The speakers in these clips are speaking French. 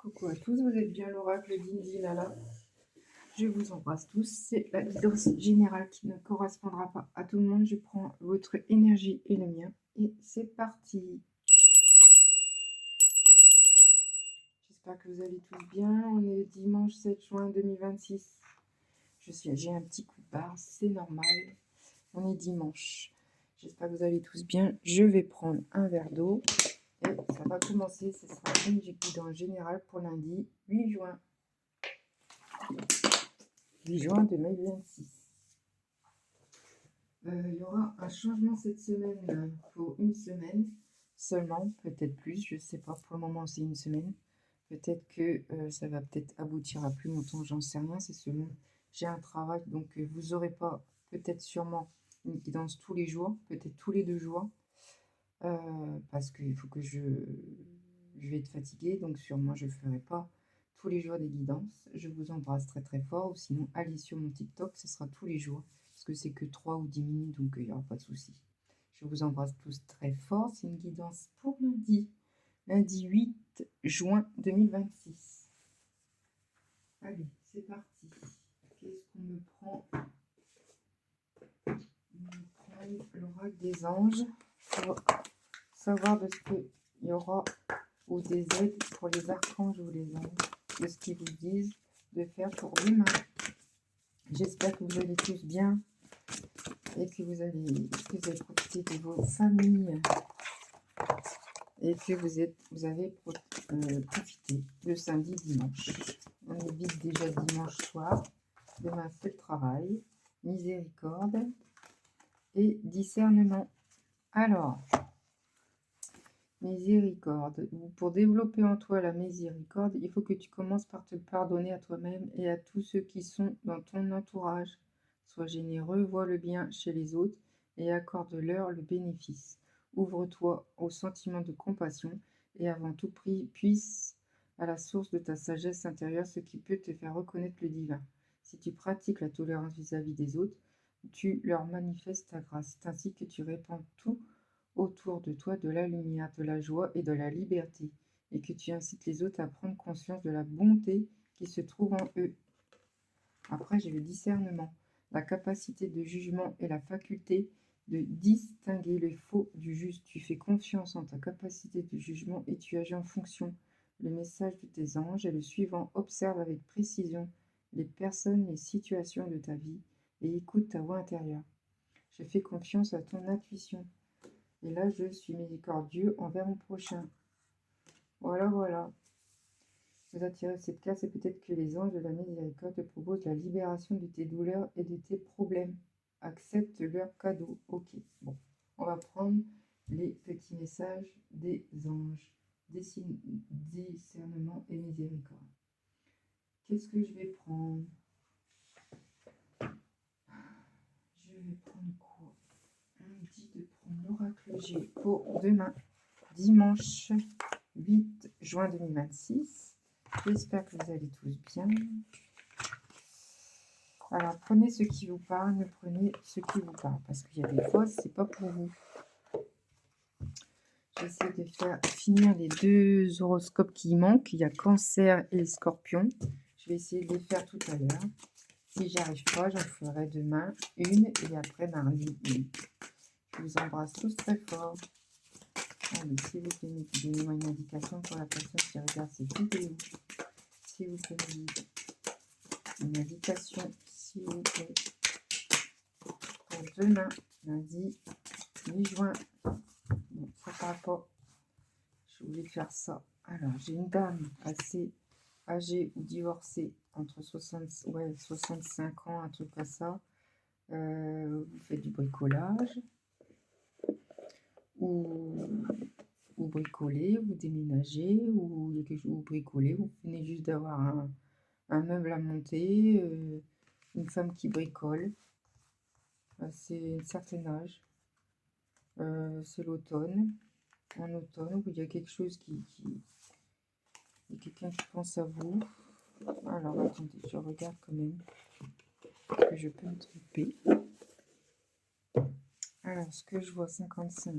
Coucou à tous, vous êtes bien l'oracle d'Indy-Lala. Je vous embrasse tous. C'est la guidance générale qui ne correspondra pas à tout le monde. Je prends votre énergie et le mien. Et c'est parti. J'espère que vous allez tous bien. On est dimanche 7 juin 2026. J'ai un petit coup de barre, c'est normal. On est dimanche. J'espère que vous allez tous bien. Je vais prendre un verre d'eau. Et ça va commencer. Ce sera une guidance générale pour lundi 8 juin. 8 juin 2026. Il y aura un changement cette semaine pour une semaine seulement, peut-être plus, je ne sais pas, pour le moment c'est une semaine. Peut-être que ça va peut-être aboutir à plus longtemps, j'en sais rien, c'est selon. J'ai un travail, donc vous n'aurez pas peut-être sûrement une guidance tous les jours, peut-être tous les 2 jours, parce qu'il faut que je vais être fatiguée, donc sûrement je ne ferai pas tous les jours des guidances. Je vous embrasse très très fort, ou sinon allez sur mon TikTok, ce sera tous les jours, parce que c'est que 3 ou 10 minutes, donc il n'y aura pas de souci. Je vous embrasse tous très fort. C'est une guidance pour lundi 8 juin 2026. Allez, c'est parti. Qu'est-ce qu'on me prend? On me prend l'oracle des anges pour savoir de ce qu'il y aura, ou des aides pour les archanges ou les anges, de ce qu'ils vous disent de faire pour demain. J'espère que vous allez tous bien et que vous allez profiter de vos familles et que vous avez profité de samedi, dimanche. On est vite déjà dimanche soir. Demain, c'est le travail. Miséricorde et discernement. Alors, miséricorde. Pour développer en toi la miséricorde, il faut que tu commences par te pardonner à toi-même et à tous ceux qui sont dans ton entourage. Sois généreux, vois le bien chez les autres et accorde-leur le bénéfice. Ouvre-toi au sentiment de compassion et avant tout puisse à la source de ta sagesse intérieure, ce qui peut te faire reconnaître le divin. Si tu pratiques la tolérance vis-à-vis des autres, tu leur manifestes ta grâce. C'est ainsi que tu répands tout autour de toi de la lumière, de la joie et de la liberté, et que tu incites les autres à prendre conscience de la bonté qui se trouve en eux. Après, j'ai le discernement, la capacité de jugement et la faculté de distinguer le faux du juste. Tu fais confiance en ta capacité de jugement et tu agis en fonction. Le message de tes anges est le suivant: observe avec précision les personnes, les situations de ta vie et écoute ta voix intérieure. Je fais confiance à ton intuition. Et là, je suis miséricordieux envers mon prochain. Voilà, voilà. Vous attirez cette case et peut-être que les anges de la miséricorde te proposent la libération de tes douleurs et de tes problèmes. Accepte leur cadeau. Ok, bon. On va prendre les petits messages des anges. Discernement et miséricorde. Qu'est-ce que je vais prendre? Je vais prendre quoi? On me dit de prendre l'oracle G pour demain, dimanche 8 juin 2026. J'espère que vous allez tous bien. Alors, prenez ce qui vous parle, ne prenez ce qui vous parle, parce qu'il y a des fois, c'est pas pour vous. J'essaie de faire finir les 2 horoscopes qui manquent. Il y a Cancer et Scorpion. Je vais essayer de les faire tout à l'heure. Si j'y arrive pas, j'en ferai demain une et après mardi une. Je vous embrasse tous très fort. Allez, s'il vous plaît, donnez-moi une indication pour la personne qui regarde cette vidéo. S'il vous plaît, une indication, s'il vous plaît, pour demain, lundi 8 juin. Bon, ça part pas. Je voulais faire ça. Alors, j'ai une dame assez âgée ou divorcée, entre 65 ans, un truc comme ça. Vous faites du bricolage, ou bricolez, vous déménagez, ou il y a quelque chose, vous bricolez, vous venez juste d'avoir un meuble à monter, une femme qui bricole. C'est un certain âge. C'est l'automne. En automne, où il y a quelque chose il y a quelqu'un qui pense à vous. Alors, attendez, je regarde quand même. Parce que je peux me tromper. Alors, ce que je vois, 55.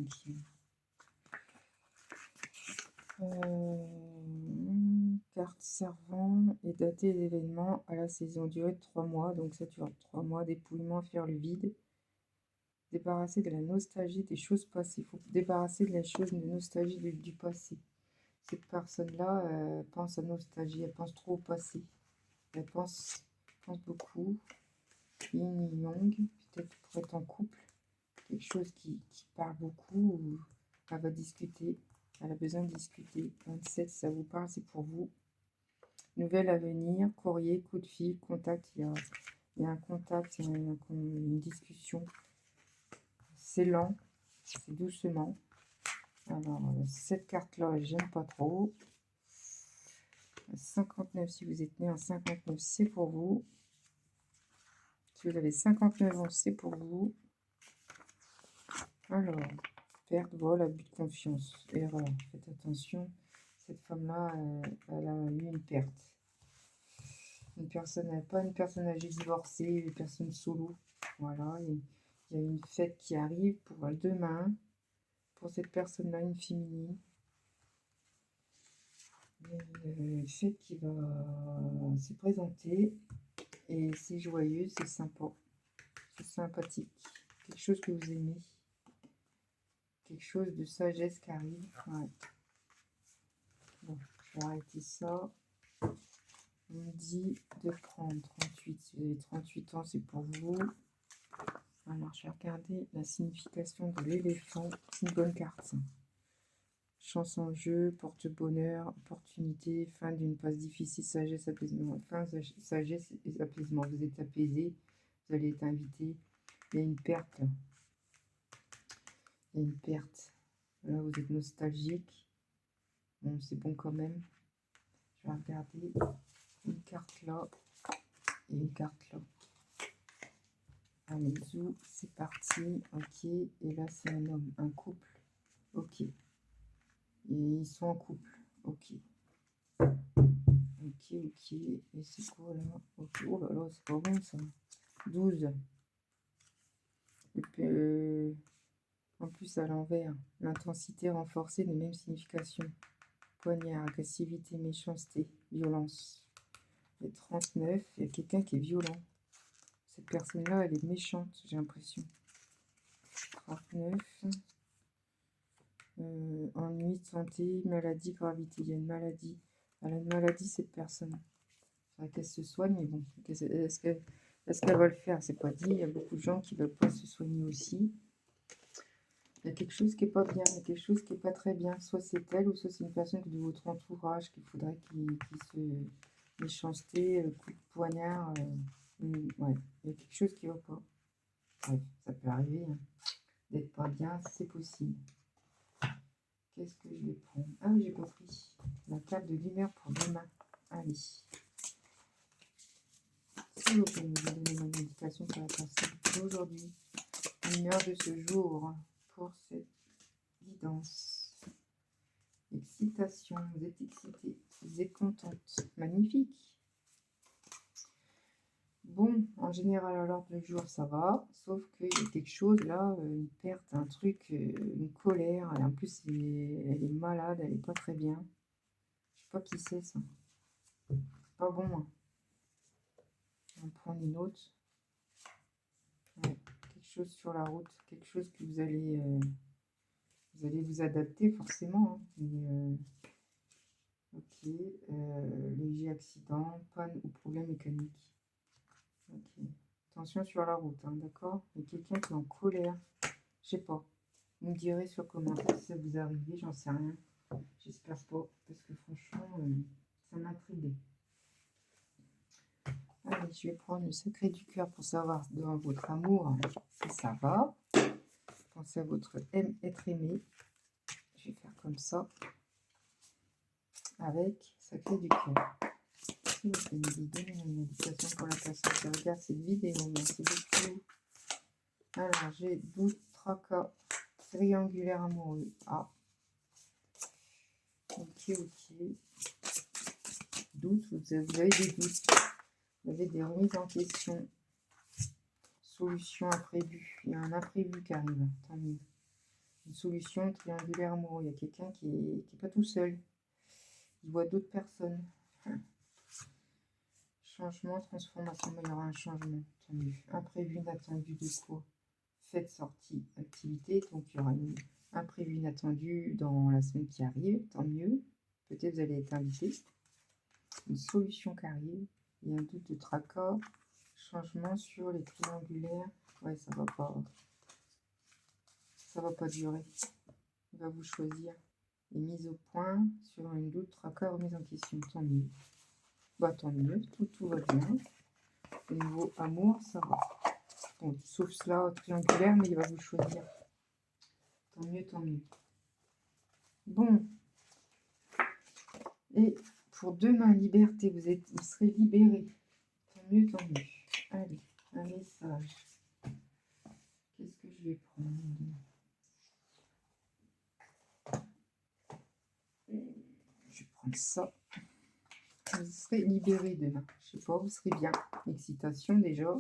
40, carte servant et dater l'événement à la saison, durée de 3 mois, donc ça dure 3 mois, dépouillement, faire le vide, débarrasser de la nostalgie des choses passées. Il faut débarrasser de la chose de nostalgie du passé. Cette personne-là pense à nostalgie, elle pense trop au passé. Elle pense beaucoup. Yin Yang, peut-être pour être en couple, quelque chose qui parle beaucoup, ou elle va discuter, elle a besoin de discuter. 27, ça vous parle, c'est pour vous. Nouvelle à venir, courrier, coup de fil, contact, il y a un contact, il y a une discussion. C'est lent, c'est doucement. Alors, cette carte-là, j'aime pas trop. 59, si vous êtes né en 59, c'est pour vous. Si vous avez 59 ans, c'est pour vous. Alors, perte, vol, abus de confiance, erreur. Faites attention, cette femme-là, elle a eu une perte. Une personne, pas une personne âgée divorcée, une personne solo. Voilà, il y a une fête qui arrive pour demain. Pour cette personne-là, une féminine. Une fête qui va se présenter. Et c'est joyeux, c'est sympa. C'est sympathique. Quelque chose que vous aimez. Quelque chose de sagesse qui arrive. Ouais. Bon, je vais arrêter ça. On me dit de prendre 38. Si vous avez 38 ans, c'est pour vous. Alors, je vais regarder la signification de l'éléphant. C'est une bonne carte. Ça. Chance en jeu, porte-bonheur, opportunité, fin d'une passe difficile, sagesse, apaisement. Fin, sagesse et apaisement. Vous êtes apaisé, vous allez être invité. Il y a une perte. Il y a une perte. Là, vous êtes nostalgique. Bon, c'est bon quand même. Je vais regarder une carte là et une carte là. Allez, zou, c'est parti. Ok, et là, c'est un homme, un couple. Ok. Et ils sont en couple. Ok. Ok. Et c'est quoi là? Ok. Oh là là, c'est pas bon ça. 12. En plus, à l'envers. L'intensité renforcée des mêmes significations. Poignard, agressivité, méchanceté, violence. Et 39, il y a quelqu'un qui est violent. Cette personne-là, elle est méchante, j'ai l'impression. 39. Ennui, santé, maladie, gravité. Il y a une maladie. Elle a une maladie, cette personne. Il faudrait qu'elle se soigne, mais bon, est-ce qu'elle va le faire? C'est pas dit. Il y a beaucoup de gens qui ne veulent pas se soigner aussi. Il y a quelque chose qui n'est pas bien, il y a quelque chose qui n'est pas très bien. Soit c'est elle, ou soit c'est une personne de votre entourage qu'il faudrait qu'il se... Méchanceté, coup de poignard. Ouais, il y a quelque chose qui ne va pas. Bref, ça peut arriver. Hein. D'être pas bien, c'est possible. Qu'est-ce que je vais prendre? Ah oui, j'ai pas pris. La carte de l'humeur pour demain. Allez. Si vous pouvez nous donner une indication pour la personne d'aujourd'hui. L'humeur de ce jour pour cette guidance. Excitation, vous êtes excité, vous êtes contente. Magnifique. Bon, en général, à l'ordre du jour, ça va. Sauf qu'il y a quelque chose là, une perte, un truc, une colère. Et en plus, elle est malade, elle est pas très bien. Je sais pas qui c'est ça. C'est pas bon. Hein. On va prendre une autre. Ouais, quelque chose sur la route, quelque chose que vous allez vous adapter forcément. Hein. Mais, ok, léger accident, panne ou problème mécanique. Ok. Attention sur la route, hein, d'accord? Il y a quelqu'un qui est en colère. Je sais pas. Vous me direz sur commentaire si ça vous arrive, j'en sais rien. J'espère pas, parce que franchement, ça m'intrigue. Allez, je vais prendre le secret du cœur pour savoir dans votre amour si ça va. Pensez à votre être aimé. Je vais faire comme ça. Avec secret du cœur. Si vous pouvez me donner une indication pour la personne qui regarde cette vidéo, merci beaucoup. Alors, j'ai doute, tracas, triangulaire amoureux. Ah. Ok. Doute, vous avez des doutes. Vous avez des remises en question. Solution imprévue. Il y a un imprévu qui arrive. Tant mieux. Une solution triangulaire amoureux. Il y a quelqu'un qui est pas tout seul. Il voit d'autres personnes. Changement, transformation, mais il y aura un changement, tant mieux. Imprévu, inattendu de quoi? Fête, sortie, activité, donc il y aura un imprévu, inattendu dans la semaine qui arrive, tant mieux. Peut-être vous allez être invité. Une solution qui arrive, il y a un doute de tracas, changement sur les triangulaires, ouais ça va pas durer, il va vous choisir. Et mise au point sur une doute, tracas, remise en question, tant mieux. Bah tant mieux, tout va bien. Au niveau amour, ça va. Bon, sauf cela, triangulaire, mais il va vous choisir. Tant mieux, tant mieux. Bon. Et pour demain, liberté, vous serez libéré. Tant mieux, tant mieux. Allez, un message. Qu'est-ce que je vais prendre? Je vais prendre ça. Vous serez libéré demain. Je sais pas, vous serez bien. Excitation déjà.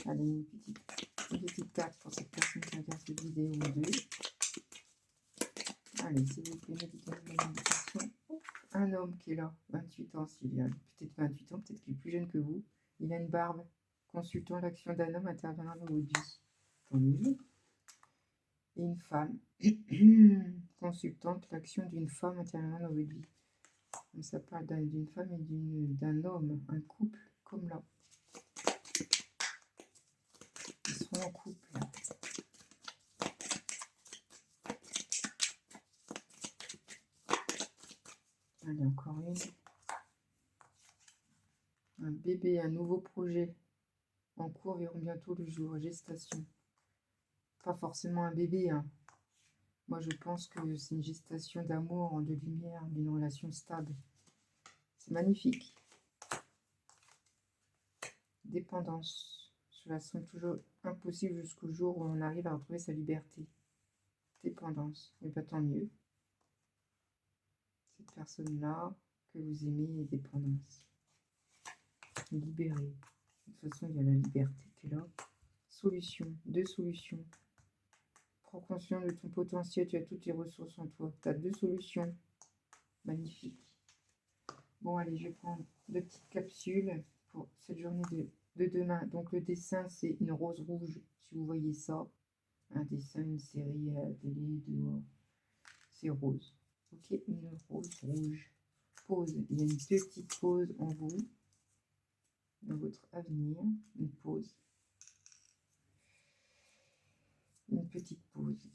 Allez, une petite carte pour cette personne qui regarde cette vidéo ou deux. Allez, s'il vous plaît, méditation. Un homme qui est là, 28 ans, s'il y a peut-être 28 ans, peut-être qu'il est plus jeune que vous. Il a une barbe. Consultant l'action d'un homme intervenant dans votre vie. Tant mieux. Et une femme. Consultante l'action d'une femme intervenant dans votre vie. Donc ça parle d'une femme et d'un homme, un couple, comme là. Ils sont en couple. Là. Allez, encore une. Un bébé, un nouveau projet en cours verront bientôt le jour. Gestation. Pas forcément un bébé. Hein. Moi, je pense que c'est une gestation d'amour, de lumière, d'une relation stable. C'est magnifique. Dépendance. Cela semble toujours impossible jusqu'au jour où on arrive à retrouver sa liberté. Dépendance. Mais pas tant mieux. Cette personne-là que vous aimez est dépendance. Libéré. De toute façon, il y a la liberté qui est là. Solution. Deux solutions. Prends conscience de ton potentiel. Tu as toutes les ressources en toi. Tu as deux solutions. Magnifique. Bon, allez, je vais prendre deux petites capsules pour cette journée de demain. Donc, le dessin, c'est une rose rouge. Si vous voyez ça, un dessin, une série à la télé, c'est rose. Ok, une rose rouge. Pause. Il y a une petite pause en vous, dans votre avenir. Une pause. Une petite pause.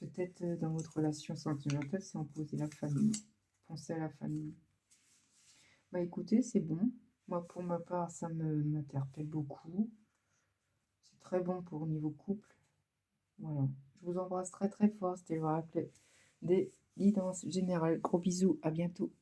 Peut-être dans votre relation sentimentale, c'est en poser la famille. Pensez à la famille. Bah écoutez, c'est bon. Moi, pour ma part, ça m'interpelle beaucoup. C'est très bon pour au niveau couple. Voilà. Je vous embrasse très très fort. C'était l'oracle des guidances générales. Gros bisous. À bientôt.